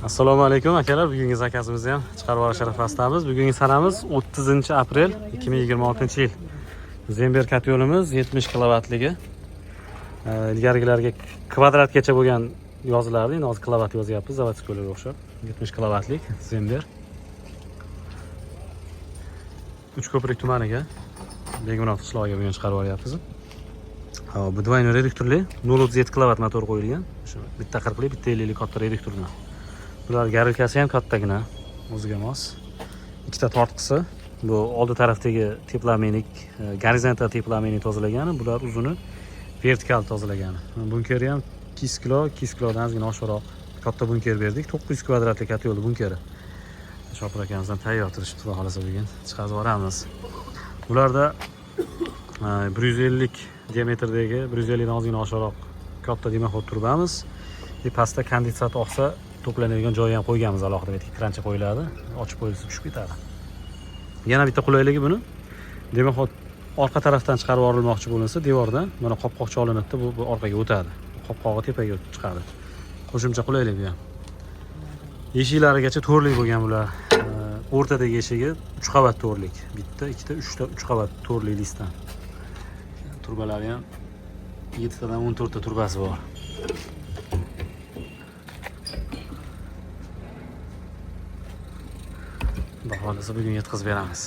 Assalomu alaykum akalar. Bugungi zakazimizni ham chiqarib olish arafasindamiz. Bugungi sanamiz 30-aprel 2026-yil. Zember kotyolimiz 70 kilovatligi. Ilgarigilarga kvadratgacha bo'lgan yozilardi. Endi hozir kilovat yozyapmiz, zavodskilarga o'xshab. 70 kilovatlik Zember. Uchko'prik tumaniga, Begimurod qishlog'iga bugun chiqarib olyapmiz. Bu двойной reduktorli 0-7 kilovat motor qo'yilgan. Shu bitta qirqli, bitta 50 katta reduktorlar. Bular garilkasi ham kattagina, o'ziga mos. Ikkita tortqisi. Bu oldi tarafdagi teplamenik, gorizontal teplamenik tozalagani, bular uzuni vertikal tozalagani. Bunkeri ham 2 kilo, 2 kilodan ozgina oshiqroq katta bunker berdik. 900 kvadratlik katyolli bunkeri. Shopir akamizdan tayyor turishibdi, xudo xolasa bugun chiqarib yuboramiz. Bularda 150 diametrdagi, 150 dan ozgina oshiqroq katta dimoxod turbamiz. Pastda kondensat oqsa to'planadigan joyi ham qo'yganmiz, alohida bitta krancha qo'yiladi, ochib qo'yilsa tushib ketadi. Yana bitta qulayligi buni. Dimoxod orqa tarafdan chiqarib yuborilmoqchi bo'linsa, devordan mana qopqoqcha olinadi, bu orqaga o'tadi. Qopqog'i tepaga chiqadi. Qo'shimcha qulaylik bu ham. Eshiklarigacha to'rlik bo'lgan bular. O'rtadagi eshigi 3 qavat to'rlik. Bitta, ikkita, 3ta 3 qavat to'rlik listdan. Turbalari ham 7 tadan 14 ta turbasi bor. Xudo xolasa bugun yetkazib beramiz.